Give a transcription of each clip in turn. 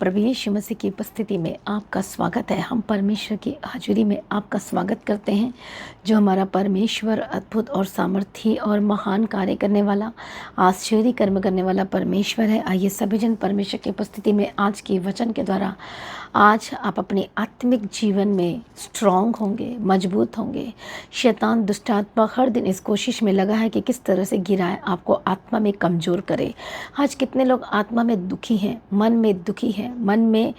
प्रभु यीशु मसीह की उपस्थिति में आपका स्वागत है। हम परमेश्वर की हजूरी में आपका स्वागत करते हैं, जो हमारा परमेश्वर अद्भुत और सामर्थी और महान कार्य करने वाला, आश्चर्य कर्म करने वाला परमेश्वर है। आइए सभी जन परमेश्वर की उपस्थिति में आज के वचन के द्वारा आज आप अपने आत्मिक जीवन में स्ट्रांग होंगे, मजबूत होंगे। शैतान दुष्ट आत्मा हर दिन इस कोशिश में लगा है कि किस तरह से गिराए, आपको आत्मा में कमज़ोर करे। आज कितने लोग आत्मा में दुखी हैं, मन में दुखी हैं, मन में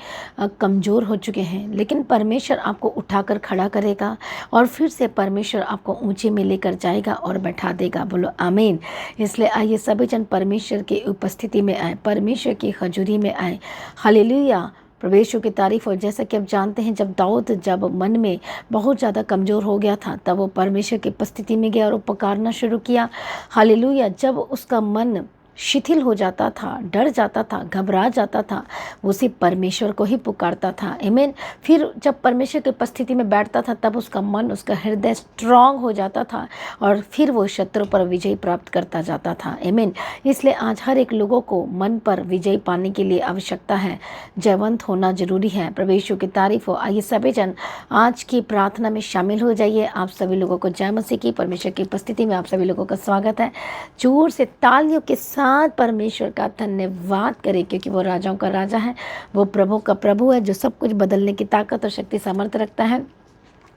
कमज़ोर हो चुके हैं, लेकिन परमेश्वर आपको उठाकर खड़ा करेगा और फिर से परमेश्वर आपको ऊंचे में लेकर जाएगा और बैठा देगा। बोलो आमीन। इसलिए आइए सभी जन परमेश्वर की उपस्थिति में आए, परमेश्वर की हजूरी में आए। हालेलुया, प्रवेशों की तारीफ। और जैसा कि आप जानते हैं, जब मन में बहुत ज़्यादा कमज़ोर हो गया था, तब वो परमेश्वर की उपस्थिति में गया और वो पुकारना शुरू किया। हालेलुया। जब उसका मन शिथिल हो जाता था, डर जाता था, घबरा जाता था, वो सिर्फ परमेश्वर को ही पुकारता था। आमीन। फिर जब परमेश्वर की उपस्थिति में बैठता था, तब उसका मन, उसका हृदय स्ट्रांग हो जाता था और फिर वो शत्रु पर विजय प्राप्त करता जाता था। आमीन। इसलिए आज हर एक लोगों को मन पर विजय पाने के लिए आवश्यकता है, जयवंत होना जरूरी है। प्रभु की तारीफ हो। आइए सभी जन आज की प्रार्थना में शामिल हो जाइए। आप सभी लोगों को जय मसीह की। परमेश्वर की उपस्थिति में आप सभी लोगों का स्वागत है। जोर से तालियों के साथ परमेश्वर का धन्यवाद करें, क्योंकि वो राजाओं का राजा है, वो प्रभु का प्रभु है, जो सब कुछ बदलने की ताकत और शक्ति सामर्थ्य रखता है।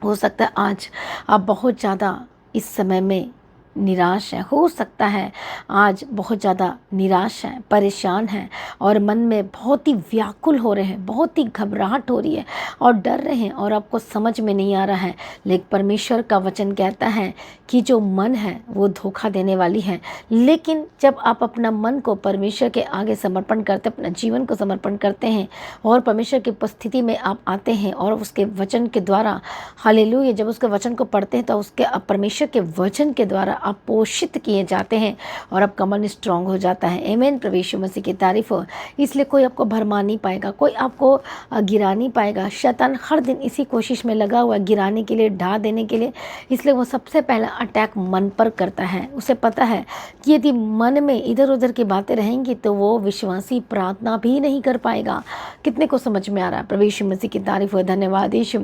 हो सकता है आज आप बहुत ज़्यादा इस समय में निराश है, हो सकता है आज बहुत ज़्यादा निराश हैं, परेशान हैं और मन में बहुत ही व्याकुल हो रहे हैं, बहुत ही घबराहट हो रही है और डर रहे हैं और आपको समझ में नहीं आ रहा है। लेकिन परमेश्वर का वचन कहता है कि जो मन है वो धोखा देने वाली है, लेकिन जब आप अपना मन को परमेश्वर के आगे समर्पण करते, अपना जीवन को समर्पण करते हैं और परमेश्वर की उपस्थिति में आप आते हैं और उसके वचन के द्वारा, हालेलुया, जब उसके वचन को पढ़ते हैं तो उसके परमेश्वर के वचन के द्वारा आप पोषित किए जाते हैं और आपका मन स्ट्रांग हो जाता है। आमीन। प्रभु यीशु मसीह की तारीफ हो। इसलिए कोई आपको भरमा नहीं पाएगा, कोई आपको गिरा नहीं पाएगा। शैतान हर दिन इसी कोशिश में लगा हुआ है, गिराने के लिए, ढा देने के लिए। इसलिए वो सबसे पहला अटैक मन पर करता है। उसे पता है कि यदि मन में इधर उधर की बातें रहेंगी तो वो विश्वासी प्रार्थना भी नहीं कर पाएगा। कितने को समझ में आ रहा है? प्रभु यीशु मसीह की तारीफ हो। धन्यवाद यीशु।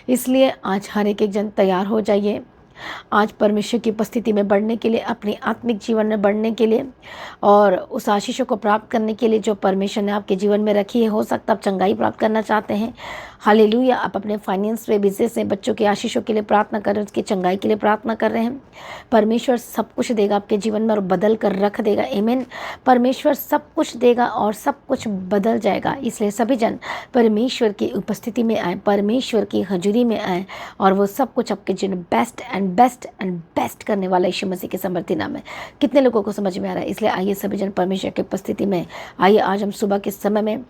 इसलिए आज हर एक जन तैयार हो जाइए आज परमेश्वर की उपस्थिति में बढ़ने के लिए, अपने आत्मिक जीवन में बढ़ने के लिए और उस आशीषों को प्राप्त करने के लिए जो परमेश्वर ने आपके जीवन में रखी है। हो सकता है आप चंगाई प्राप्त करना चाहते हैं। हालेलुया। आप अपने फाइनेंस में, बिजनेस में, बच्चों की आशीषों के लिए प्रार्थना कर रहे हैं, उसकी चंगाई के लिए प्रार्थना कर रहे हैं। परमेश्वर सब कुछ देगा आपके जीवन में और बदल कर रख देगा। आमीन। परमेश्वर सब कुछ देगा और सब कुछ बदल जाएगा। इसलिए सभी जन परमेश्वर की उपस्थिति में आए, परमेश्वर की हजूरी में आए और वो सब कुछ आपके जीवन बेस्ट एंड बेस्ट करने वाला यीशु मसीह के समर्थी नाम है। कितने लोगों को समझ में आ रहा है? इसलिए आइए सभी जन परमेश्वर की उपस्थिति में आइए। आज हम सुबह के समय में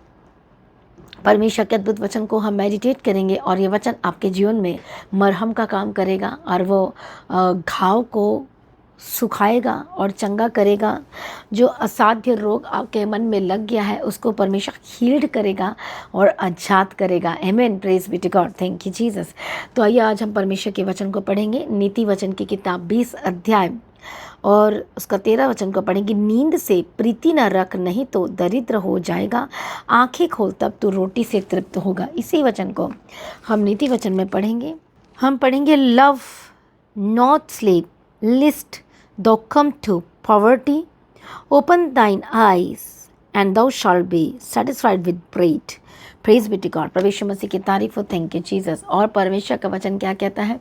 परमेश्वर के अद्भुत वचन को हम मेडिटेट करेंगे और ये वचन आपके जीवन में मरहम का काम करेगा और वो घाव को सुखाएगा और चंगा करेगा। जो असाध्य रोग आपके मन में लग गया है उसको परमेश्वर हील्ड करेगा और आजाद करेगा। आमीन। Praise be to God. Thank you Jesus. तो आइए आज हम परमेश्वर के वचन को पढ़ेंगे। नीति वचन की किताब 20 अध्याय और उसका 13 वचन को पढ़ेंगे। नींद से प्रीति न रख, नहीं तो दरिद्र हो जाएगा। आंखें खोल, तब तो रोटी से तृप्त होगा। इसी वचन को हम नीति वचन में पढ़ेंगे। हम पढ़ेंगे, love not sleep, list thou come to poverty, open thine eyes and thou shalt be satisfied with bread. Praise be to God. परमेश्वर मसीह की तारीफ हो। Thank you Jesus. और परमेश्वर का वचन क्या कहता है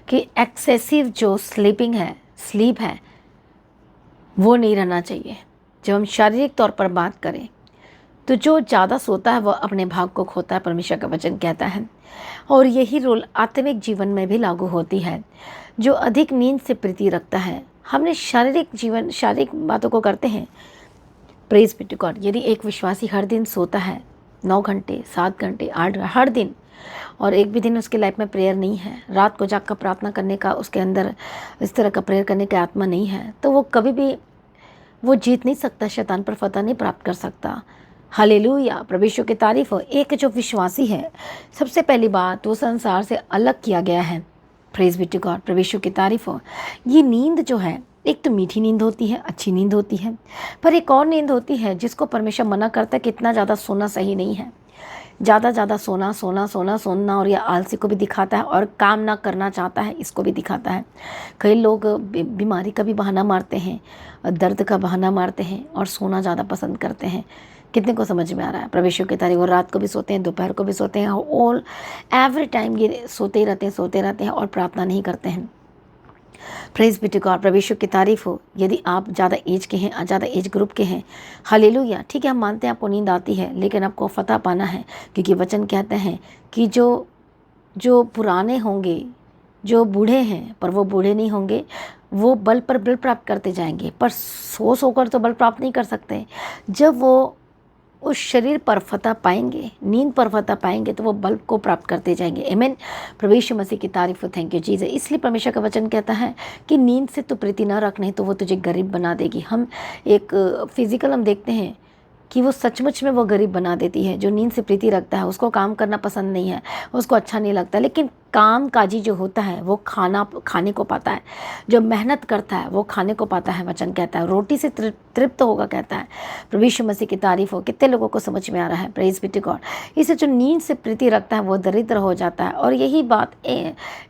कि एक्सेसिव जो स्लीप है वो नहीं रहना चाहिए। जब हम शारीरिक तौर पर बात करें तो जो ज़्यादा सोता है वह अपने भाग को खोता है, परमेश्वर का वचन कहता है। और यही रूल आत्मिक जीवन में भी लागू होती है। जो अधिक नींद से प्रीति रखता है, हमने शारीरिक बातों को करते हैं। Praise be to God. यदि एक विश्वासी हर दिन सोता है 9 घंटे, 7 घंटे, 8 घंटे हर दिन, और एक भी दिन उसकी लाइफ में प्रेयर नहीं है, रात को जाकर प्रार्थना करने का उसके अंदर इस तरह का प्रेयर करने का आत्मा नहीं है, तो वो कभी भी वो जीत नहीं सकता, शैतान पर फतह नहीं प्राप्त कर सकता। हालेलुया। प्रभु की तारीफ हो। एक जो विश्वासी है, सबसे पहली बात वो संसार से अलग किया गया है। Praise be to God. प्रभु की तारीफ हो। ये नींद जो है एक तो मीठी नींद होती है, अच्छी नींद होती है, पर एक और नींद होती है जिसको परमेश्वर मना करता है कि इतना ज़्यादा सोना सही नहीं है। ज़्यादा सोना सोना सोना सोना और यह आलसी को भी दिखाता है और काम ना करना चाहता है इसको भी दिखाता है। कई लोग बीमारी का भी बहाना मारते हैं, दर्द का बहाना मारते हैं और सोना ज़्यादा पसंद करते हैं। कितने को समझ में आ रहा है? परमेश्वर की तारीफ। वो रात को भी सोते हैं, दोपहर को भी सोते हैं, ऑल एवरी टाइम ये सोते ही रहते हैं और प्रार्थना नहीं करते हैं। Praise be to God. परमेश्वर की तारीफ हो। यदि आप ज़्यादा एज के हैं, ज़्यादा एज ग्रुप के हैं, हालेलुया, ठीक है, हम मानते हैं आपको नींद आती है, लेकिन आपको फतह पाना है, क्योंकि वचन कहते हैं कि जो पुराने होंगे, जो बूढ़े हैं, पर वो बूढ़े नहीं होंगे, वो बल पर बल प्राप्त करते जाएंगे। पर सो कर तो बल प्राप्त नहीं कर सकते। जब वो उस शरीर पर फतह पाएंगे, नींद पर फतह पाएंगे, तो वो बल को प्राप्त करते जाएंगे। आमीन। प्रभु यीशु मसीह की तारीफ हो। Thank you Jesus. इसलिए परमेश्वर का वचन कहता है कि नींद से तो प्रीति न रख, नहीं तो वो तुझे गरीब बना देगी। हम एक फिजिकल हम देखते हैं कि वो सचमुच में वो गरीब बना देती है। जो नींद से प्रीति रखता है उसको काम करना पसंद नहीं है, उसको अच्छा नहीं लगता, लेकिन काम काजी जो होता है वो खाने को पाता है। जो मेहनत करता है वो खाने को पाता है। वचन कहता है रोटी से तृप्त होगा, कहता है। प्रभु यीशु मसीह की तारीफ हो। कितने लोगों को समझ में आ रहा है? Praise be to God. इसे जो नींद से प्रीति रखता है वो दरिद्र हो जाता है। और यही बात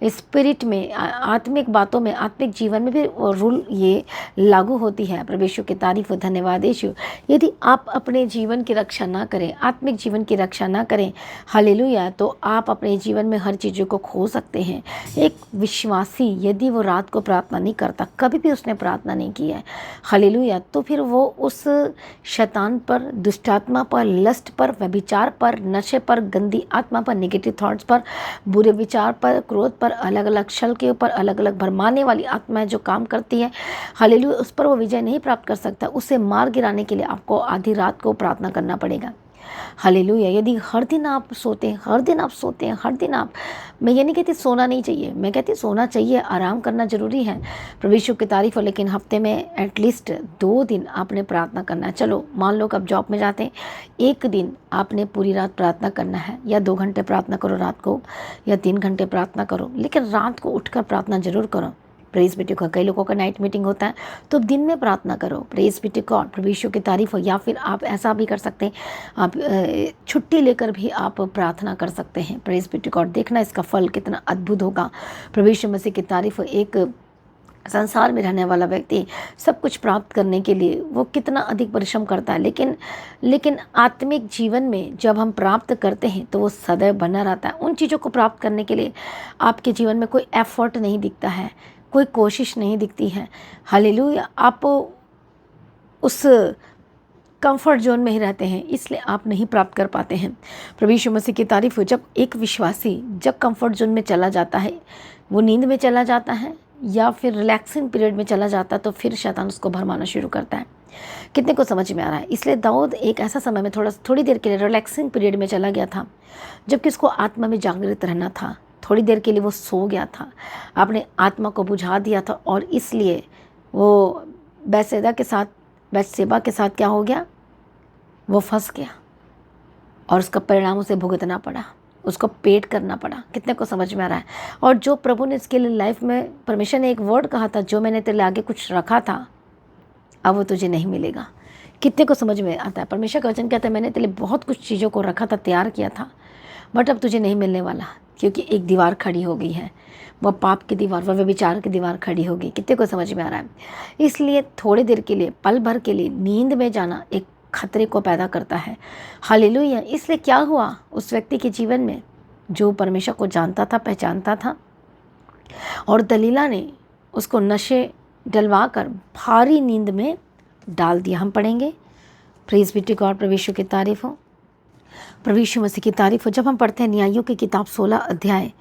स्पिरिट में, आत्मिक बातों में, आत्मिक जीवन में भी रूल ये लागू होती है। प्रभु यीशु की तारीफ हो। धन्यवाद यीशु। यदि आप अपने जीवन की रक्षा ना करें, आत्मिक जीवन की रक्षा ना करें, हालेलुया, तो आप अपने जीवन में हर चीज़ों को खो सकते हैं। एक विश्वासी यदि वो रात को प्रार्थना नहीं करता, कभी भी उसने प्रार्थना नहीं की है, हालेलुया, तो फिर वो उस शैतान पर, दुष्टात्मा पर, लस्ट पर, व्यभिचार पर, नशे पर, गंदी आत्मा पर, नेगेटिव थॉट्स पर, बुरे विचार पर, क्रोध पर, अलग अलग छल के ऊपर, अलग अलग भरमाने वाली आत्माएं जो काम करती है, हालेलुया, उस पर वो विजय नहीं प्राप्त कर सकता। उसे मार गिराने के लिए आपको आधी रात को प्रार्थना करना पड़ेगा। हालेलुया। यदि हर दिन आप सोते हैं, हर दिन आप, मैं ये नहीं कहती सोना नहीं चाहिए, मैं कहती सोना चाहिए, आराम करना ज़रूरी है, प्रभु यीशु की तारीफ हो, लेकिन हफ्ते में एटलीस्ट 2 दिन आपने प्रार्थना करना है। चलो मान लो कि आप जॉब में जाते हैं, 1 दिन आपने पूरी रात प्रार्थना करना है, या 2 घंटे प्रार्थना करो रात को, या 3 घंटे प्रार्थना करो, लेकिन रात को उठकर प्रार्थना जरूर करो। Praise be to God. कई लोगों का नाइट मीटिंग होता है, तो दिन में प्रार्थना करो। Praise be to God. प्रभु यीशु की तारीफ हो। या फिर आप ऐसा भी कर सकते हैं, आप छुट्टी लेकर भी आप प्रार्थना कर सकते हैं। Praise be to God. देखना इसका फल कितना अद्भुत होगा। प्रभु यीशु मसीह की तारीफ हो। एक संसार में रहने वाला व्यक्ति सब कुछ प्राप्त करने के लिए वो कितना अधिक परिश्रम करता है, लेकिन आत्मिक जीवन में जब हम प्राप्त करते हैं तो वो सदैव बना रहता है। उन चीज़ों को प्राप्त करने के लिए आपके जीवन में कोई एफर्ट नहीं दिखता है, कोई कोशिश नहीं दिखती है। हालेलुया। आप उस कंफर्ट जोन में ही रहते हैं, इसलिए आप नहीं प्राप्त कर पाते हैं। प्रभु यीशु मसीह की तारीफ हो। जब एक विश्वासी जब कंफर्ट जोन में चला जाता है, वो नींद में चला जाता है या फिर रिलैक्सिंग पीरियड में चला जाता है, तो फिर शैतान उसको भरमाना शुरू करता है। कितने को समझ में आ रहा है? इसलिए दाऊद एक ऐसा समय में थोड़ी देर के लिए रिलैक्सिंग पीरियड में चला गया था, जबकि उसको आत्मा में जागृत रहना था। थोड़ी देर के लिए वो सो गया था, आपने आत्मा को बुझा दिया था, और इसलिए वो बैतशेबा के साथ क्या हो गया? वो फंस गया, और उसका परिणाम उसे भुगतना पड़ा, उसको पेट करना पड़ा। कितने को समझ में आ रहा है? और जो प्रभु ने इसके लिए लाइफ में, परमेश्वर ने एक वर्ड कहा था, जो मैंने तेरे आगे कुछ रखा था अब वो तुझे नहीं मिलेगा। कितने को समझ में आता है? परमेश्वर का वचन कहता है मैंने तेरे लिए बहुत कुछ चीज़ों को रखा था, तैयार किया था, बट अब तुझे नहीं मिलने वाला, क्योंकि एक दीवार खड़ी हो गई है। वह पाप की दीवार, वह व्यभिचार की दीवार खड़ी होगी। कितने को समझ में आ रहा है? इसलिए थोड़ी देर के लिए, पल भर के लिए नींद में जाना एक खतरे को पैदा करता है। हालेलुया। इसलिए क्या हुआ उस व्यक्ति के जीवन में, जो परमेश्वर को जानता था, पहचानता था, और दलीला ने उसको नशे डलवा कर भारी नींद में डाल दिया। हम पढ़ेंगे। Praise be to God. प्रभु यीशु की तारीफ हो। प्रभु यीशु मसीह की तारीफ हो। जब हम पढ़ते हैं न्यायों की किताब 16 अध्याय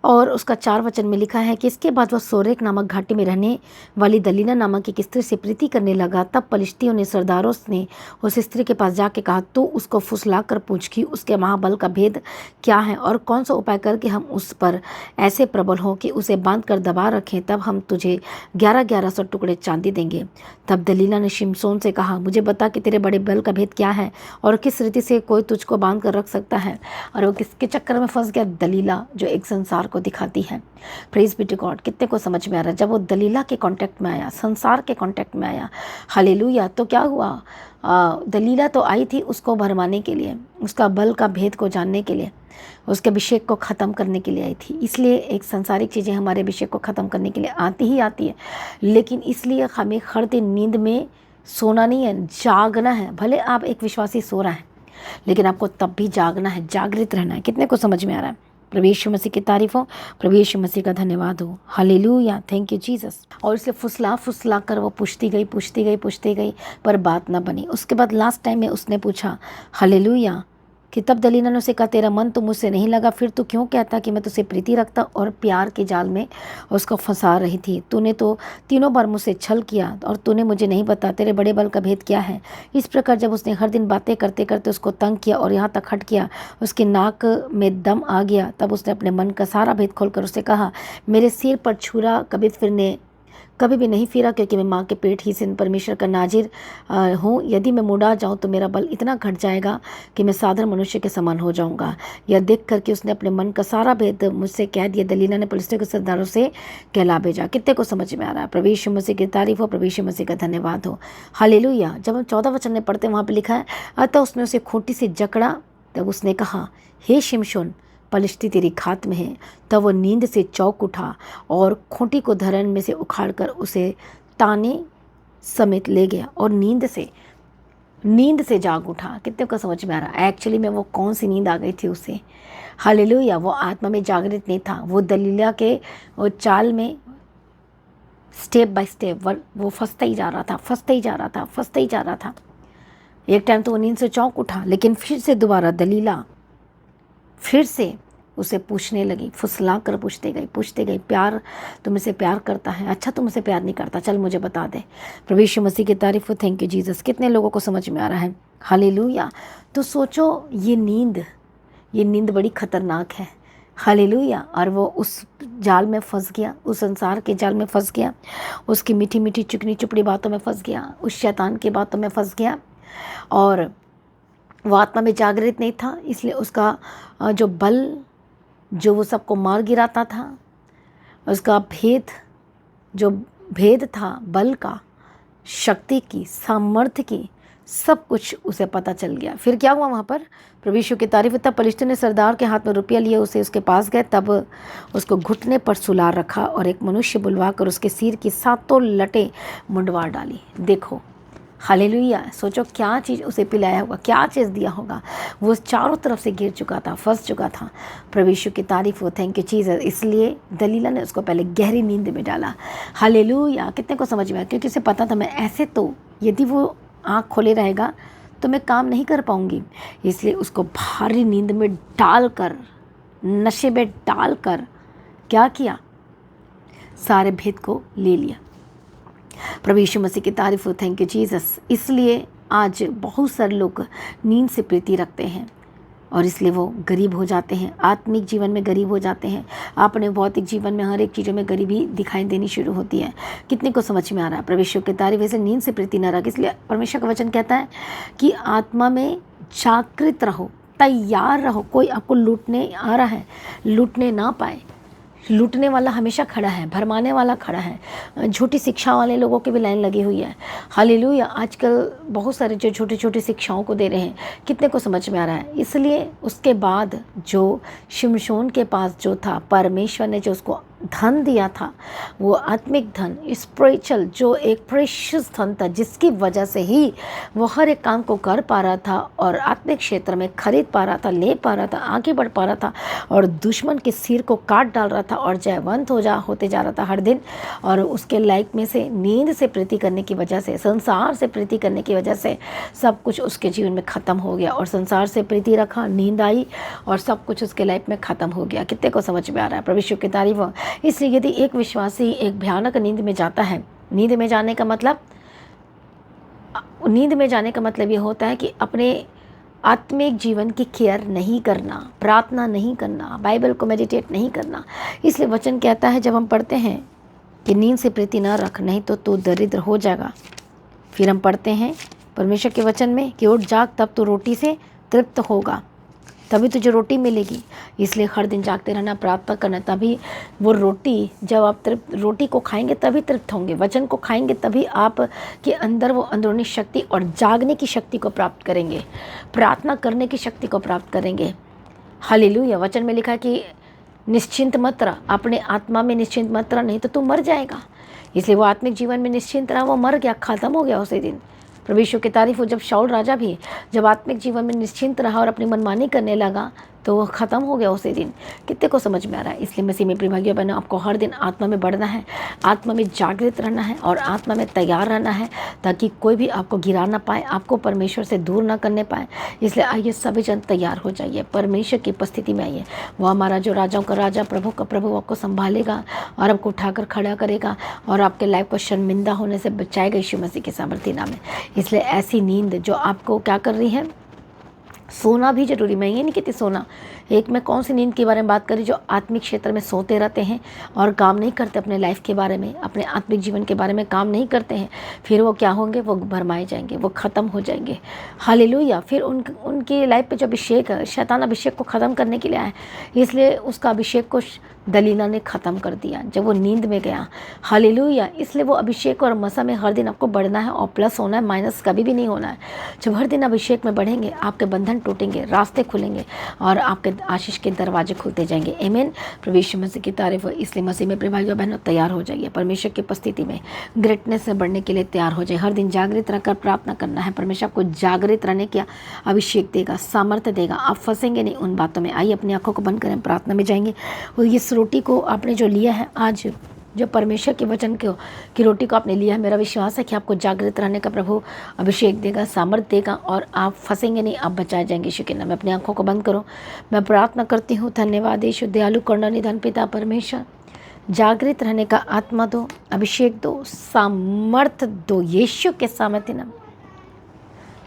और उसका 4 वचन में लिखा है कि इसके बाद वह सोरेक नामक घाटी में रहने वाली दलीला नामक एक स्त्री से प्रीति करने लगा। तब पलिश्तियों ने, सरदारों ने उस स्त्री के पास जाके कहा, तू उसको फुसला कर पूछ कि उसके महाबल का भेद क्या है, और कौन सा उपाय करके हम उस पर ऐसे प्रबल हों कि उसे बांध कर दबा रखें, तब हम तुझे 1100 टुकड़े चांदी देंगे। तब दलीला ने शिमशोन से कहा, मुझे बता कि तेरे बड़े बल का भेद क्या है, और किस रीति से कोई तुझको बांध कर रख सकता है। और वो किसके चक्कर में फंस गया? दलीला, जो एक संसार को को दिखाती है। Praise be to God. कितने को समझ में आ रहा है? जब वो दलीला के कांटेक्ट में आया, संसार के कांटेक्ट में आया, हालेलुया, तो क्या हुआ? दलीला तो आई थी उसको भरमाने के लिए, उसका बल का भेद को जानने के लिए, उसके अभिषेक को ख़त्म करने के लिए आई थी। इसलिए एक संसारिक चीज़ें हमारे अभिषेक को ख़त्म करने के लिए आती ही आती है, लेकिन इसलिए हमें हर दिन नींद में सोना नहीं है, जागना है। भले आप एक विश्वासी सो रहा है, लेकिन आपको तब भी जागना है, जागृत रहना है। कितने को समझ में आ रहा है? प्रभु यीशु मसीह की तारीफ हो, प्रभु यीशु मसीह का धन्यवाद हो। Hallelujah, thank you Jesus. और इसलिए फुसला कर वो पूछती गई, पर बात ना बनी। उसके बाद लास्ट टाइम में उसने पूछा, हालेलुया, कि तब दलीला ने उसे कहा, तेरा मन तो मुझसे नहीं लगा, फिर तू क्यों कहता कि मैं तुझसे प्रीति रखता? और प्यार के जाल में उसको फंसा रही थी। तूने तो 3 बार मुझसे छल किया और तूने मुझे नहीं बता तेरे बड़े बल का भेद क्या है। इस प्रकार जब उसने हर दिन बातें करते करते उसको तंग किया और यहाँ तक हट किया, उसके नाक में दम आ गया, तब उसने अपने मन का सारा भेद खोलकर उससे कहा, मेरे सिर पर छुरा कभी भी नहीं फिरा, क्योंकि मैं माँ के पेट ही से परमेश्वर का नाजिर हूँ। यदि मैं मुड़ा जाऊँ तो मेरा बल इतना घट जाएगा कि मैं साधारण मनुष्य के समान हो जाऊँगा। यह देख करके उसने अपने मन का सारा भेद मुझसे कह दिया। दलीला ने पुलिस के सरदारों से कहला भेजा। कितने को समझ में आ रहा है? प्रभु यीशु मसीह की तारीफ हो, प्रभु यीशु मसीह का धन्यवाद हो। हालेलुया। जब हम 14 वचन में पढ़ते हैं, वहाँ पर लिखा है, अतः उसने उसे खूंटी से जकड़ा। तब उसने कहा, हे शिमशोन, पलिश्ती तेरी घात में है। तब वो नींद से चौंक उठा और खूंटी को धरन में से उखाड़कर उसे ताने समेत ले गया और नींद से जाग उठा। कितने को समझ में आ रहा है? एक्चुअली में वो कौन सी नींद आ गई थी उसे? हालेलुया। वो आत्मा में जागृत नहीं था, वो दलीला के वो चाल में स्टेप बाय स्टेप वो फंसता ही जा रहा था। एक टाइम तो वो नींद से चौंक उठा, लेकिन फिर से दोबारा दलीला फिर से उसे पूछने लगी, फुसला कर पूछते गई, प्यार, तुम मुझसे प्यार करता है? अच्छा, तुम मुझसे प्यार नहीं करता, चल मुझे बता दे। प्रभु यीशु मसीह की तारीफ हो, थैंक यू जीसस। कितने लोगों को समझ में आ रहा है? हालेलुया। तो सोचो, ये नींद बड़ी खतरनाक है। हालेलुया। और वो उस जाल में फंस गया, उस संसार के जाल में फंस गया, उसकी मीठी मीठी चुकनी चुपड़ी बातों में फंस गया, उस शैतान की बातों में फंस गया, और वो आत्मा में जागृत नहीं था। इसलिए उसका जो बल, जो वो सबको मार गिराता था, उसका जो भेद था बल का, शक्ति की, सामर्थ्य की, सब कुछ उसे पता चल गया। फिर क्या हुआ वहाँ पर? प्रभु यीशु की तारीफ। तब पलिश्ती ने सरदार के हाथ में रुपया लिए उसके पास गए, तब उसको घुटने पर सुला रखा और एक मनुष्य बुलवा कर उसके सिर की 7 लटें मुंडवा डाली। देखो, हालेलुया। सोचो क्या चीज़ उसे पिलाया होगा, क्या चीज़ दिया होगा। वो चारों तरफ से गिर चुका था, फंस चुका था। प्रभु यीशु की तारीफ हो, थैंक यू जीसस। इसलिए दलीला ने उसको पहले गहरी नींद में डाला। हालेलुया। कितने को समझ में आया? क्योंकि उसे पता था, मैं ऐसे तो यदि वो आँख खोले रहेगा तो मैं काम नहीं कर पाऊँगी। इसलिए उसको भारी नींद में डालकर, नशे में डालकर क्या किया? सारे भेद को ले लिया। प्रभु यीशु मसीह की तारीफ हो, थैंक यू जीसस। इसलिए आज बहुत सारे लोग नींद से प्रीति रखते हैं और इसलिए वो गरीब हो जाते हैं, आत्मिक जीवन में गरीब हो जाते हैं। अपने भौतिक जीवन में हर एक चीज़ों में गरीबी दिखाई देनी शुरू होती है। कितने को समझ में आ रहा है? प्रभु यीशु की तारीफ। वैसे नींद से प्रीति न रख, इसलिए परमेश्वर का वचन कहता है कि आत्मा में जागृत रहो, तैयार रहो। कोई आपको लूटने आ रहा है, लूटने ना पाए। लूटने वाला हमेशा खड़ा है, भरमाने वाला खड़ा है, झूठी शिक्षा वाले लोगों की भी लाइन लगी हुई है। हालेलुया। आजकल बहुत सारे जो छोटी छोटी शिक्षाओं को दे रहे हैं, कितने को समझ में आ रहा है? इसलिए उसके बाद जो शिमशोन के पास जो था, परमेश्वर ने जो उसको धन दिया था, वो आत्मिक धन, स्पिरिचुअल, जो एक प्रेशियस धन था, जिसकी वजह से ही वो हर एक काम को कर पा रहा था और आत्मिक क्षेत्र में खरीद पा रहा था, ले पा रहा था, आगे बढ़ पा रहा था और दुश्मन के सिर को काट डाल रहा था और जयवंत होते जा रहा था हर दिन। और उसके लाइफ में से नींद से प्रीति करने की वजह से, संसार से प्रीति करने की वजह से सब कुछ उसके जीवन में ख़त्म हो गया। और संसार से प्रीति रखा, नींद आई और सब कुछ उसके लाइफ में ख़त्म हो गया। कितने को समझ में आ रहा है? प्रभु यीशु की तारीफ हो। इसलिए यदि एक विश्वासी एक भयानक नींद में जाता है, नींद में जाने का मतलब ये होता है कि अपने आत्मिक जीवन की केयर नहीं करना, प्रार्थना नहीं करना, बाइबल को मेडिटेट नहीं करना। इसलिए वचन कहता है, जब हम पढ़ते हैं कि नींद से प्रीति न रख, नहीं तो तू दरिद्र हो जाएगा। फिर हम पढ़ते हैं परमेश्वर के वचन में कि उठ जाग, तब तू रोटी से तृप्त होगा। तभी तुझे रोटी मिलेगी। इसलिए हर दिन जागते रहना, प्रार्थना करना, तभी वो रोटी, जब आप तृप्त रोटी को खाएंगे तभी तृप्त होंगे, वचन को खाएंगे तभी आप के अंदर वो अंदरूनी शक्ति और जागने की शक्ति को प्राप्त करेंगे, प्रार्थना करने की शक्ति को प्राप्त करेंगे। हालेलुया। वचन में लिखा है कि निश्चिंत मत रह, अपने आत्मा में निश्चिंत मत रह, नहीं तो तू मर जाएगा। इसलिए वो आत्मिक जीवन में निश्चिंत रहा, वो मर गया, खत्म हो गया उसी दिन। प्रभु यीशु की तारीफ हो। जब शाऊल राजा भी जब आत्मिक जीवन में निश्चिंत रहा और अपनी मनमानी करने लगा तो वो ख़त्म हो गया उसी दिन। कितने को समझ में आ रहा है? इसलिए मसीह में प्रिय भाइयों बहनों, आपको हर दिन आत्मा में बढ़ना है, आत्मा में जागृत रहना है और आत्मा में तैयार रहना है, ताकि कोई भी आपको गिरा ना पाए, आपको परमेश्वर से दूर ना करने पाए। इसलिए आइए सभी जन तैयार हो जाइए, परमेश्वर की उपस्थिति में आइए। वो हमारा जो राजाओं का राजा, प्रभु का प्रभु, आपको संभालेगा और आपको उठाकर खड़ा करेगा और आपके लाइफ को शर्मिंदा होने से बचाएगा यीशु मसीह के सामर्थ्य नाम में। इसलिए ऐसी नींद जो आपको क्या कर रही है, सोना भी जरूरी। मैं ये नहीं कहती सोना, एक मैं कौन सी नींद के बारे में बात करी, जो आत्मिक क्षेत्र में सोते रहते हैं और काम नहीं करते, अपने लाइफ के बारे में, अपने आत्मिक जीवन के बारे में काम नहीं करते हैं, फिर वो क्या होंगे, वो भरमाए जाएंगे, वो ख़त्म हो जाएंगे। हालेलुया। फिर उनकी लाइफ पे जो अभिषेक है, शैतान अभिषेक को ख़त्म करने के लिए आया, इसलिए उसका अभिषेक को दलीला ने ख़त्म कर दिया जब वो नींद में गया। हालेलुया। इसलिए वो अभिषेक और मसा में हर दिन आपको बढ़ना है और प्लस होना है, माइनस कभी भी नहीं होना है। जब हर दिन अभिषेक में बढ़ेंगे, आपके बंधन टूटेंगे, रास्ते खुलेंगे और आपके आशीष के दरवाजे खुलते जाएंगे। आमीन। प्रभु यीशु मसीह की तारीफ हो। इसलिए मसीह में प्रिय भाइयों बहनों, तैयार हो जाइए, परमेश्वर की उपस्थिति में ग्रेटनेस में बढ़ने के लिए तैयार हो जाइए। हर दिन जागृत रहकर प्रार्थना करना है। परमेश्वर आपको जागृत रहने का अभिषेक देगा, सामर्थ्य देगा। आप फंसेंगे नहीं उन बातों में। आइए अपनी आंखों को बंद करें, प्रार्थना में जाएंगे। और इस रोटी को आपने जो लिया है आज, जो परमेश्वर के वचन की रोटी को आपने लिया है, मेरा विश्वास है कि आपको जागृत रहने का प्रभु अभिषेक देगा, सामर्थ देगा और आप फंसेंगे नहीं, आप बचाए जाएंगे यीशु के नाम में। अपनी आंखों को बंद करो, मैं प्रार्थना करती हूँ। धन्यवाद यीशु, दयालु करुणा निधान पिता परमेश्वर, जागृत रहने का आत्मा दो, अभिषेक दो, सामर्थ दो यीशु के सामर्थ्य नाम।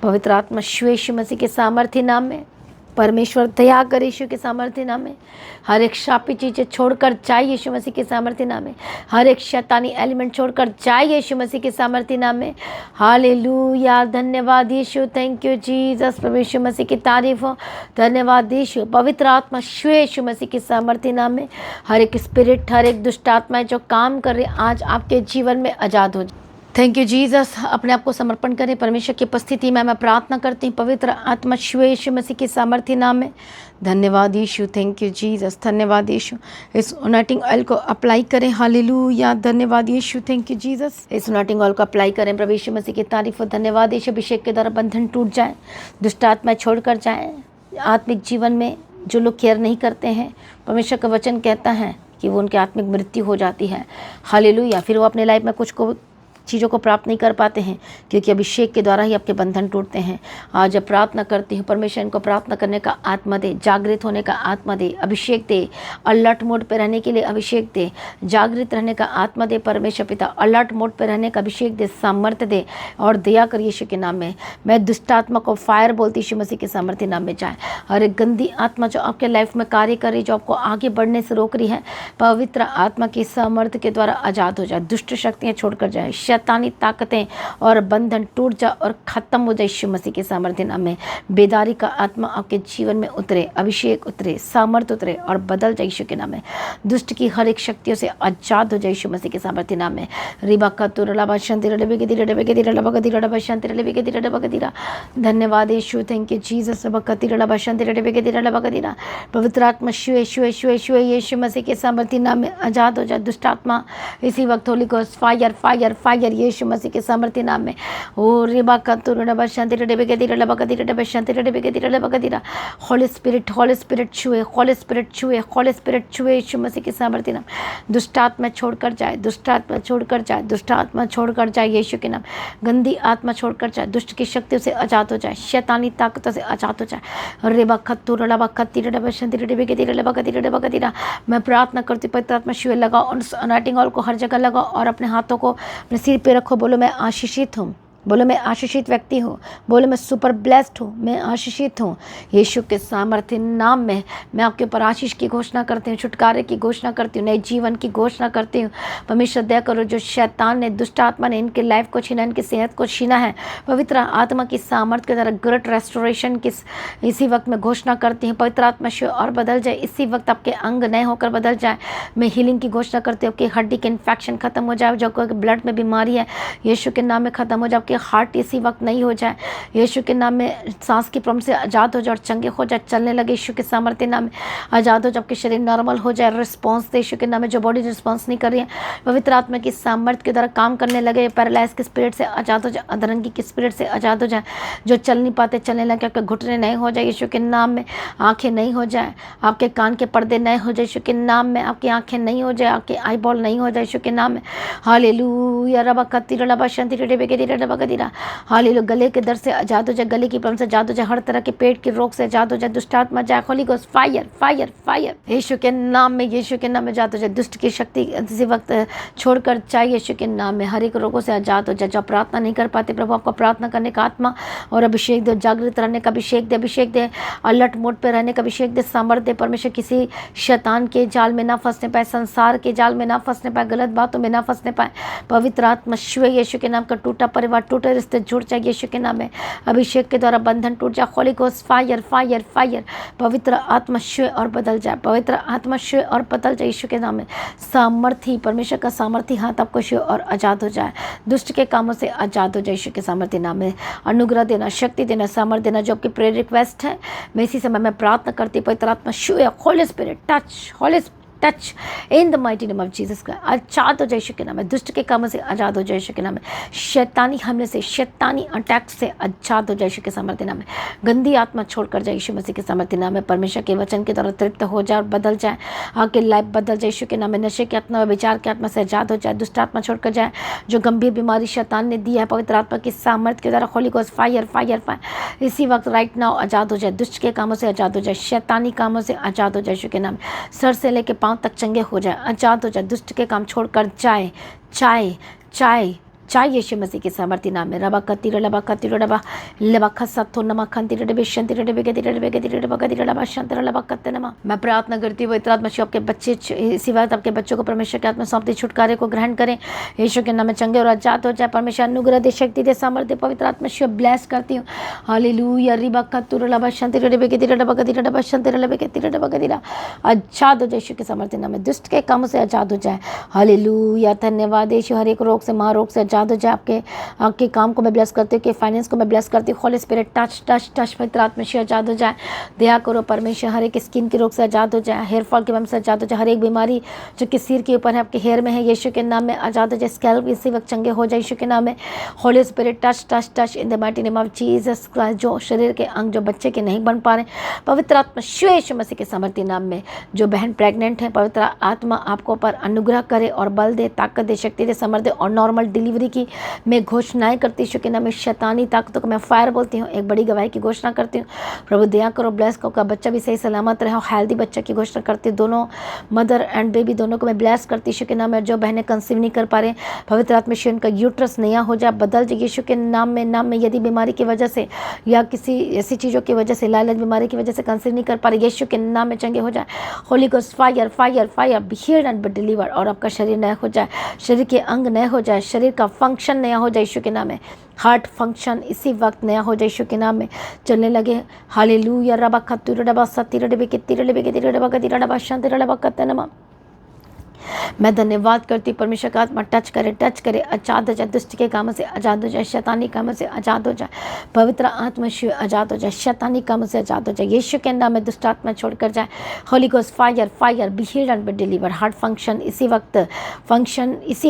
पवित्र आत्मा यीशु मसीह के सामर्थ्य नाम में, परमेश्वर दया कर यीशु के सामर्थ्य नाम में। हर एक शापी चीज़ें छोड़कर जाए यीशु मसीह के सामर्थ्य नाम में। हर एक शैतानी एलिमेंट छोड़कर जाए यीशु मसीह के सामर्थ्य नाम में। हालेलुया। धन्यवाद यीशु, थैंक यू जीसस। प्रभु यीशु मसीह की तारीफ हो। धन्यवाद यीशु। पवित्र आत्मा यीशु मसीह के सामर्थ्य नाम में हर एक स्पिरिट, हर एक दुष्ट आत्मा जो काम कर रहे आज आपके जीवन में आज़ाद हो जाए। Thank you Jesus. अपने आप को समर्पण करें परमेश्वर की उपस्थिति में। मैं प्रार्थना करती हूँ पवित्र आत्मा यीशु मसीह के सामर्थ्य नाम में। धन्यवाद यीशु, थैंक यू जीसस। धन्यवाद यीशु। इस अनॉइंटिंग ऑयल को अप्लाई करें। हालेलुया। धन्यवाद यीशु, थैंक यू जीसस। इस अनॉइंटिंग ऑयल को अप्लाई करें। प्रभु यीशु मसीह की तारीफ हो। धन्यवाद यीशु। अभिषेक के द्वारा बंधन टूट जाए, दुष्ट आत्मा छोड़कर जाए। आत्मिक जीवन में जो लोग केयर नहीं करते हैं, परमेश्वर का वचन कहता है कि वो उनकी आत्मिक मृत्यु हो जाती है। हालेलुया। फिर वो अपने लाइफ में कुछ चीज़ों को प्राप्त नहीं कर पाते हैं, क्योंकि अभिषेक के द्वारा ही आपके बंधन टूटते हैं। आज जब प्रार्थना करती हूँ, परमेश्वर इनको प्रार्थना करने का आत्मा दे, जागृत होने का आत्मा दे, अभिषेक दे, अलर्ट मोड पे रहने के लिए अभिषेक दे, जागृत रहने का आत्मा दे। परमेश्वर पिता अलर्ट मोड पे रहने का अभिषेक दे, सामर्थ्य दे और दया कर यीशु के नाम में। मैं दुष्ट आत्मा को फायर बोलती यीशु मसीह के सामर्थ्य नाम में जाए। और एक गंदी आत्मा जो आपके लाइफ में कार्य कर रही, जो आपको आगे बढ़ने से रोक रही है, पवित्र आत्मा की सामर्थ्य के द्वारा आज़ाद हो जाए। दुष्ट शक्तियाँ छोड़कर जाए, शैतानी ताकतें और बंधन टूट जाए और ख़त्म हो जाए यीशु मसीह के सामर्थ्य नाम में। बेदारी का आत्मा आपके जीवन में उतरे, अभिषेक उतरे, सामर्थ्य उतरे और बदल जाए यीशु के नाम में। दुष्ट की हर एक शक्तियों से आज़ाद हो जाए यीशु मसीह के सामर्थ्य नाम में। धन्यवाद यीशु, थैंक यू जीसस। पवित्र आत्मा यीशु मसीह के सामर्थ्य नाम में आज़ाद हो जाए। दुष्ट आत्मा इसी वक्त holy ghost fire fire fire यीशु मसीह के सामर्थ्य नाम में। ओ रिबा कतुरबा शांति रडबे के दिरला बकदी रडबे शांति रडबे के दिरला बकदीरा। होली स्पिरिट छुए, होली स्पिरिट छुए, होली स्पिरिट छुए यीशु मसीह के सामर्थ्य नाम। दुष्ट आत्मा छोड़कर जाए, दुष्ट आत्मा छोड़कर जाए, दुष्ट आत्मा छोड़कर जाए यीशु के नाम। गंदी आत्मा छोड़कर जाए, दुष्ट की शक्तियों से आजाद हो जाए, शैतानी ताकतों से आजाद हो जाए। रिबा कतुरला बकदी रडबे शांति रडबे के दिरला बकदीरा। मैं प्रार्थना करती हूँ पवित्र आत्मा शिव लगाओ, अनॉइंटिंग ऑयल को हर जगह लगाओ और अपने हाथों को अपने सिर पे रखो। बोलो मैं आशीषित हूँ, बोलो मैं आशीषित व्यक्ति हूँ, बोलो मैं सुपर ब्लेस्ड हूँ, मैं आशीषित हूँ। यीशु के सामर्थ्य नाम में मैं आपके ऊपर आशीष की घोषणा करती हूँ, छुटकारे की घोषणा करती हूँ, नए जीवन की घोषणा करती हूँ। परमेश्वर दया करो, जो शैतान ने, दुष्ट आत्मा ने इनके लाइफ को छीना, इनकी सेहत को छीना है, पवित्र आत्मा की सामर्थ्य के द्वारा ग्रेट रेस्टोरेशन की इसी वक्त मैं घोषणा करती हूँ। पवित्र आत्मा शिव और बदल जाए, इसी वक्त आपके अंग नए होकर बदल जाए। मैं हीलिंग की घोषणा करती हूँ, आपकी हड्डी के इन्फेक्शन खत्म हो जाए, जो कोई ब्लड में बीमारी है यीशु के नाम में खत्म हो जाए। आपके हार्ट इसी वक्त नहीं हो जाए, यीशु के नाम में सांस की प्रॉब्लम से आज़ाद हो जाए और चंगे हो जाए, चलने लगे यीशु के सामर्थ्य नाम में आज़ाद हो जाए। आपके शरीर नॉर्मल हो जाए, रिस्पॉन्स दे यीशु के नाम में। जो बॉडी रिस्पॉन्स नहीं कर रही है, पवित्र आत्मा की सामर्थ्य के द्वारा काम करने लगे। पैरालाइज के स्पिरिट से आज़ाद हो जाए, अधरंगी की स्पिरिट से आज़ाद हो जाए। जो चल नहीं पाते चलने लगे, आपके घुटने नहीं हो जाए यीशु के नाम में। आंखें नहीं हो जाए, आपके कान के पर्दे नहीं हो जाए यीशु के नाम में। आपकी आंखें नहीं हो जाए, आपके आई बॉल नहीं हो जाए यीशु के नाम में। हालेलुया रबा कत्तीरा रबा शंती रे बेगेरा रबा कदीरा। हालेलुया। गले के दर्द से आज़ाद हो जाए, गले की प्रॉब्लम से आज़ाद हो जाए, हर तरह के पेट के रोग से आज़ाद हो जाए। दुष्ट आत्मा जाए, holy ghost fire fire fire यीशु के नाम में, यीशु के नाम में आज़ाद हो जाए। दुष्ट की शक्ति इसी वक्त छोड़कर चाहिए यीशु के नाम में। हर एक रोगों से आज़ाद हो जाए। जो प्रार्थना नहीं कर पाते, प्रभु आपको प्रार्थना करने का आत्मा और अभिषेक दे, जागृत रहने का अभिषेक दे, अभिषेक दे, अलर्ट मोड पे रहने का अभिषेक दे, सामर्थ्य दे। परमेश्वर किसी शैतान के जाल में ना फंसने पाए, संसार के जाल में ना फंसने पाए, गलत बातों में ना फंसने पाए। पवित्र आत्मा शिव यीशु के नाम का टूटा परिवार, टूटे रिश्ते जुड़ जाए यीशु के नाम में। अभिषेक के द्वारा बंधन टूट जाए। Holy ghost fire fire fire. पवित्र आत्मा शिव और बदल जाए, पवित्र आत्मा शिव और बदल जाए यीशु के नाम में। सामर्थ्य, परमेश्वर का सामर्थ्य हाथ आपको शिव और आज़ाद हो जाए। दुष्ट के कामों से आज़ाद हो जाए यीशु के सामर्थ्य नाम में। अनुग्रह देना, शक्ति देना, सामर्थ्य देना, जो आपकी प्रेयर रिक्वेस्ट है मैं इसी समय मैं प्रार्थना करती। पवित्र आत्मा शिव, holy spirit touch, holy touch in the mighty name of Jesus Christ. आज़ाद हो जाए यीशु के नाम में। दुष्ट के कामों से आज़ाद हो जाए यीशु के नाम में। शैतानी हमले से, शैतानी अटैक से आज़ाद हो जाए यीशु के सामर्थ्य नाम में। गंदी आत्मा छोड़कर जाए यीशु मसीह के सामर्थ्य नाम में। परमेश्वर के वचन के द्वारा तृप्त हो जाए और बदल जाए, आके लाइफ बदल जाए यीशु के नाम में। नशे की आत्मा, विचार की आत्मा से आज़ाद हो जाए, दुष्ट आत्मा छोड़कर जाए। जो गंभीर बीमारी शैतान ने दी है, पवित्र आत्मा की सामर्थ्य के द्वारा Holi ghost fire fire fire इसी वक्त राइट नाउ आज़ाद हो जाए। दुष्ट के कामों से आज़ाद हो जाए, शैतानी कामों से आज़ाद हो जाए यीशु के नाम में। सर से लेके पाँव तक चंगे हो जाए, आज़ाद हो जाए। दुष्ट के काम छोड़कर जाए, चाय चाय चाय यीशु मसीह के सामर्थ्य नाम में। रबा कत्तीरा रबा कत्तीरा रबा लबा खसत्तो नमा खंतीरा डबे शंतीरा डबे गतीरा डबे गतीरा डबा गतीरा रबा शंतरा लबा कत्ते नमा। मैं प्रार्थना करती हूँ पवित्र आत्मा आपके बच्चे इसी वक्त आपके बच्चों को परमेश्वर के आत्मा सौंपते, छुटकारे को ग्रहण करें यीशु के नाम में। चंगे और आज़ाद हो जाए। परमेश्वर अनुग्रह दे, शक्ति दे, सामर्थ्य। पवित्र आत्मा शिव ब्लेस करती हूँ। हालेलुया रिबा कत्तूरा लबा शंतीरा डबे गतीरा डबा गतीरा डबा शंतरा लबे गतीरा डबा गतीरा। आज़ाद हो जाए यीशु के सामर्थ्य नाम में। दुष्ट के कामों से आज़ाद हो जाए। हालेलुया धन्यवाद यीशु। हर एक रोग से, महारोग से आज़ाद हो जाए। आपके काम को मैं ब्लेस करती हूँ, कि फाइनेंस को मैं ब्लेस करती हूँ। Holi spirit touch touch touch. पवित्र आत्मा से आज़ाद हो जाए। दया करो परमेश्वर, हर एक स्किन के रोग से आज़ाद हो जाए, हेयर फॉल के वजह से आज़ाद हो जाए। हर एक बीमारी जो कि सिर के ऊपर है, आपके हेयर में है, यीशु के नाम में आज़ाद हो जाए। स्कैल्प इसी वक्त चंगे हो जाए यीशु के नाम में। Holi spirit touch touch touch in the mighty name of Jesus Christ. जो शरीर के अंग जो बच्चे के नहीं बन पा रहे, पवित्र आत्मा शिव यीशु मसीह के सामर्थ्य नाम में। जो बहन प्रेग्नेंट है, पवित्र आत्मा आपको पर अनुग्रह करे और बल दे, ताकत दे, शक्ति दे, सामर्थ्य और नॉर्मल डिलीवरी की मैं घोषणाएं करती यीशु के नाम में। शैतानी ताकतों को मैं फायर बोलती हूँ। एक बड़ी गवाही की घोषणा करती हूँ। प्रभु दया करो, ब्लेस करो का बच्चा भी सही सलामत रहे और हेल्दी बच्चा की घोषणा करती हूँ। दोनों मदर एंड बेबी दोनों को मैं ब्लेस करती यीशु के नाम में। जो बहनें कंसीव नहीं कर पा रहे, पवित्र आत्मा से उनका यूट्रस नया हो जाए, बदल जाए यीशु के नाम में। यदि बीमारी की वजह से या किसी ऐसी चीज़ों की वजह से, लालच बीमारी की वजह से कंसीव नहीं कर पा रहे, यीशु के नाम में चंगे हो जाए। Holy ghost fire fire fire be healed and B deliver. और आपका शरीर नया हो जाए, शरीर के अंग नए हो जाए, शरीर का फंक्शन नया हो जाए यीशु के नाम में। हार्ट फंक्शन इसी वक्त नया हो जाए यीशु के नाम में, चलने लगे। हालेलुया रबा खत्तूरा डबा सत्तीरा डबे कित्तीरा डबे गतीरा डबा गतीरा डबा शंतीरा डबा कत्तनमा। मैं धन्यवाद करती हूँ परमेश्वर का आत्मा टच करे, आज़ाद हो जाए। दुष्ट के कामों से आज़ाद हो जाए, शैतानी कामों से आज़ाद हो जाए। पवित्र आत्मा शिव आज़ाद हो जाए, शैतानी कामों से आज़ाद हो जाए यीशु के नाम में। दुष्ट आत्मा छोड़कर जाए। Holy ghost fire fire be healed and B deliver. Heart function इसी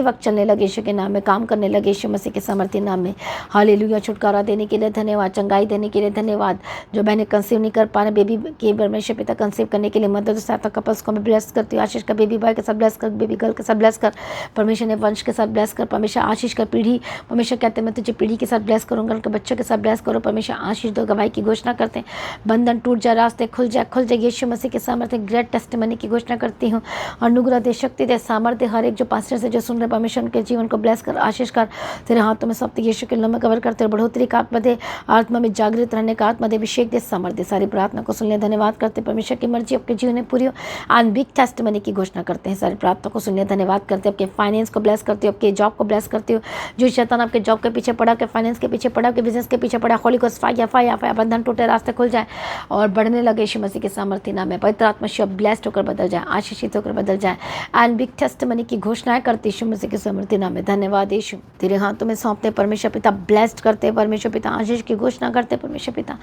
वक्त चलने लगे यीशु के नाम में, काम करने लगे यीशु मसीह के सामर्थ्य नाम में। हालेलुया। छुटकारा देने के लिए धन्यवाद, चंगाई देने के लिए धन्यवाद। जो बहनें कंसीव नहीं कर पा रहे, बेबी के परमेश्वर पिता कंसीव करने के लिए मदद सहायता कपल्स को मैं ब्लेस करती हूँ। आशीष का बेबी बॉय के साथ ब्लेस कर, बेबी गर्ल के साथ ब्लेस कर, परमेश्वर ने वंश के साथ ब्लेस कर, परमेश्वर आशीष कर, पीढ़ी परमेश्वर कहते हैं मैं तुझे पीढ़ी के साथ ब्लेस करूँगा, उनके बच्चों के साथ ब्लेस करो, परमेश्वर आशीष दो। गवाही की घोषणा करते हैं, बंधन टूट जाए, रास्ते खुल जाए यीशु मसीह के सामर्थ्य ग्रेट टेस्टिमनी की घोषणा करती हूँ। अनुग्रह दे, शक्ति दे, सामर्थ्य हर एक जो पास्टर से जो सुन रहे परमेश्वर उनके जीवन को ब्लेस कर, आशीष कर, तेरे हाथों में सब यीशु के नाम में कवर करते, बढ़ोतरी का आत्मा दे, आत्मा में जागृत रहने का आत्मा दे, अभिषेक दे, सामर्थ्य। सारी प्रार्थना को सुनने धन्यवाद करते, परमेश्वर की मर्जी आपके जीवन में पूरी हो, एंड बिग टेस्टिमनी की घोषणा करते हैं। सारी प्रार्थना को सुनने धन्यवाद करते, आपके फाइनेंस को ब्लेस करते हो, आपके जॉब को ब्लेस करते हो। जो शैतान आपके जॉब के पीछे पड़ा, आपके फाइनेंस के पीछे पड़ा, आपके बिजनेस के पीछे पड़ा, होली को फाया फाया फाया, बंधन टूटे, रास्ते खुल जाए और बढ़ने लगे यीशु मसीह के सामर्थ्य नाम में। पवित्र आत्मा शिव ब्लेस्ड होकर बदल जाए, आशीषित होकर बदल जाए, एंड बिग टेस्टिमनी की घोषणाएं करते यीशु मसीह के सामर्थ्य नाम में। धन्यवाद यीशु, तेरे हाथों में सौंपते परमेश्वर पिता, ब्लेस्ड करते परमेश्वर पिता, आशीष की घोषणा करते परमेश्वर पिता।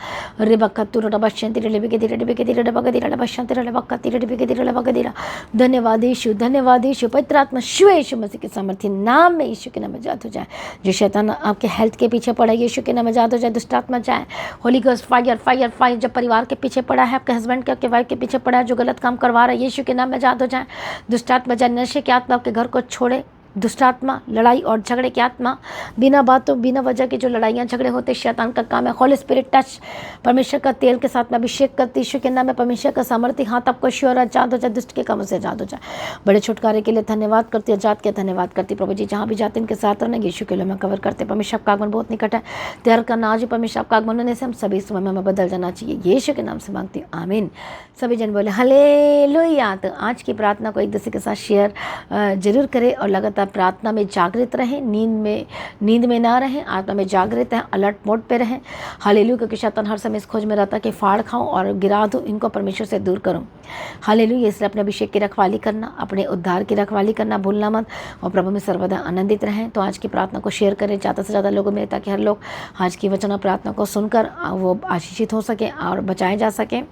धन्यवाद यीशु, धन्यवाद यीशु, पवित्र आत्मा शिव यीशु मसीह के सामर्थ्य नाम में, यीशु के नाम में आजाद हो जाए। जो शैतान आपके हेल्थ के पीछे पड़ा है, यीशु के नाम में आजाद हो जाए। दुष्ट आत्मा जाए, holy ghost fire fire fire. जब परिवार के पीछे पड़ा है, आपके हस्बैंड के, आपके वाइफ के पीछे पड़ा है, जो गलत काम करवा रहा है, यीशु के नाम में आजाद हो जाए। दुष्ट आत्मा जाए, नशे की आत्मा आपके घर को छोड़े। दुष्ट आत्मा, लड़ाई और झगड़े की आत्मा, बिना बातों बिना वजह के जो लड़ाइयाँ झगड़े होते शैतान का काम है। होली स्पिरिट टच, परमेश्वर का तेल के साथ में अभिषेक करती यीशु के नाम में, परमेश्वर का सामर्थ्य हाथ आपको श्योर आजाद हो जाए, दुष्ट के कामों से आजाद हो जाए। बड़े छुटकारे के लिए धन्यवाद करती, आजाद के धन्यवाद करती प्रभु जी। जहाँ भी जाते इनके साथ रहना, यीशु के लिए में कवर करते। परमेश्वर का आगमन बहुत निकट है, तैयार करना आज। परमेश्वर का आगमन होने से हम सभी समय में बदल जाना चाहिए, यीशु के नाम से मांगती हूँ, आमीन। सभी जन बोले हालेलुया। तो आज की प्रार्थना को एक दूसरे के साथ शेयर जरूर करें और लगातार प्रार्थना में जागृत रहें, नींद में ना रहें, आत्मा में जागृत हैं, अलर्ट मोड पे रहें। हालेलुया, क्योंकि शैतान हर समय इस खोज में रहता कि फाड़ खाऊं और गिरा दूं, इनको परमेश्वर से दूर करूं। हालेलुया, इसलिए अपने अभिषेक की रखवाली करना, अपने उद्धार की रखवाली करना भूलना मत, और प्रभु में सर्वदा आनंदित रहें। तो आज की प्रार्थना को शेयर करें ज़्यादा से ज़्यादा लोगों में, ताकि हर लोग आज की वचन प्रार्थना को सुनकर वो आशीषित हो सके और बचाए जा सकें।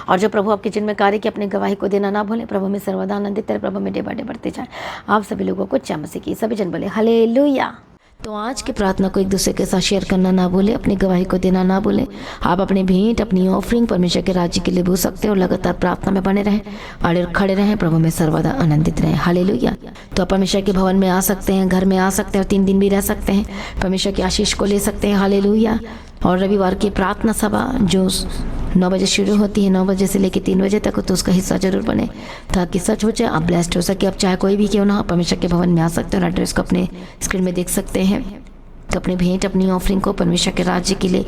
और जो प्रभु आपके जिनमें कार्य की अपनी गवाही को देना ना भूलें। प्रभु में सर्वदा आनंदित रहे, प्रभु में डे बाय डे बढ़ते जाए। आप सभी लोगों को जय मसीह की। सभी जन बोले हालेलुया। तो आज की प्रार्थना को एक दूसरे के साथ शेयर करना ना भूलें, अपनी गवाही को देना ना भूलें। आप अपनी भेंट, अपनी ऑफरिंग परमेश्वर के राज्य के लिए भूल सकते हो। लगातार प्रार्थना में बने रहें और खड़े रहें, प्रभु में सर्वदा आनंदित रहें। हालेलुया। तो आप परमेश्वर के भवन में आ सकते हैं, घर में आ सकते हैं और 3 दिन भी रह सकते हैं, परमेश्वर की आशीष को ले सकते हैं। हालेलुया। और रविवार की प्रार्थना सभा जो 9 बजे शुरू होती है, 9 बजे से लेकर 3 बजे तक, तो उसका हिस्सा जरूर बने ताकि सच हो जाए, आप ब्लेस्ड हो सके। आप चाहे कोई भी क्यों ना, परमेश्वर के भवन में आ सकते हैं और एड्रेस को अपने स्क्रीन में देख सकते हैं। तो अपनी भेंट, अपनी ऑफरिंग को परमेश्वर के राज्य के लिए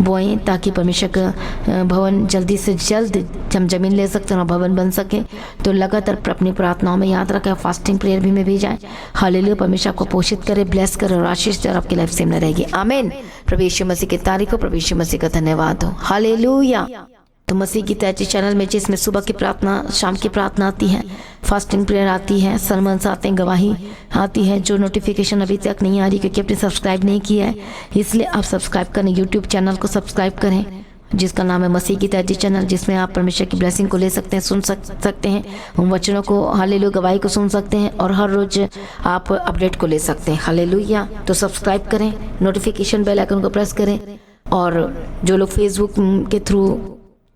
बोएं, ताकि परमेश्वर का भवन जल्दी से जल्द हम जमीन ले सकते हैं और भवन बन सके। तो लगातार अपनी प्रार्थनाओं में याद रखें, फास्टिंग प्रेयर भी में भी जाए। हालेलुया। परमेश्वर आपको पोषित करे, ब्लेस करे और आशीष दे, और आपकी लाइफ सेम न रहेगी। आमीन। प्रभु यीशु मसीह की तारीफ हो, प्रभु यीशु मसीह का धन्यवाद हो। हालेलुया। तो मसीह की तैयारी चैनल में जिसमें सुबह की प्रार्थना, शाम की प्रार्थना आती है, फास्टिंग प्रेयर आती है, सरमन्स आते हैं, गवाही आती है। जो नोटिफिकेशन अभी तक नहीं आ रही क्योंकि आपने सब्सक्राइब नहीं किया है, इसलिए आप सब्सक्राइब करें, यूट्यूब चैनल को सब्सक्राइब करें जिसका नाम है मसीह की तैयारी चैनल, जिसमें आप परमेश्वर की ब्लेसिंग को ले सकते हैं, सुन सकते हैं, उन वचनों को, हालेलुया, गवाही को सुन सकते हैं और हर रोज आप अपडेट को ले सकते हैं। हालेलुया। तो सब्सक्राइब करें, नोटिफिकेशन बेल आइकन को प्रेस करें। और जो लोग फेसबुक के थ्रू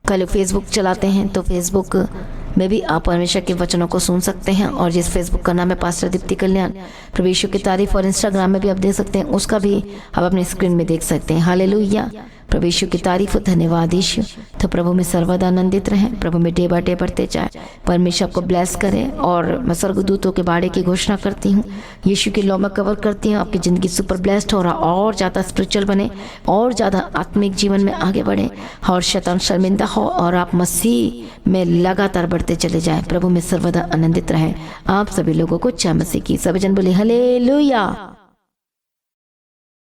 कल फेसबुक चलाते हैं, तो फेसबुक में भी आप परमेश्वर के वचनों को सुन सकते हैं। और जिस फेसबुक का नाम है पास्टर दीप्ति कल्याण, प्रभु यीशु की तारीफ, और इंस्टाग्राम में भी आप देख सकते हैं, उसका भी आप अपने स्क्रीन में देख सकते हैं। हालेलुया। प्रभु यीशु की तारीफ, धन्यवाद यीशु। तो प्रभु में सर्वदा आनंदित रहें, प्रभु में डे बाय डे बढ़ते जाए, परमेश्वर आपको ब्लेस करें। और मैं स्वर्गदूतों के बाड़े की घोषणा करती हूँ, यीशु की लौ में कवर करती हूँ, आपकी ज़िंदगी सुपर ब्लेस्ड हो रहा, और ज़्यादा स्पिरिचुअल बने, और ज़्यादा आत्मिक जीवन में आगे बढ़े, और शैतान शर्मिंदा हो, और आप मसीह में लगातार बढ़ते चले जाएं। प्रभु में सर्वदा आनंदित रहें। आप सभी लोगों को जय मसीह की। सभी जन बोले हालेलुया।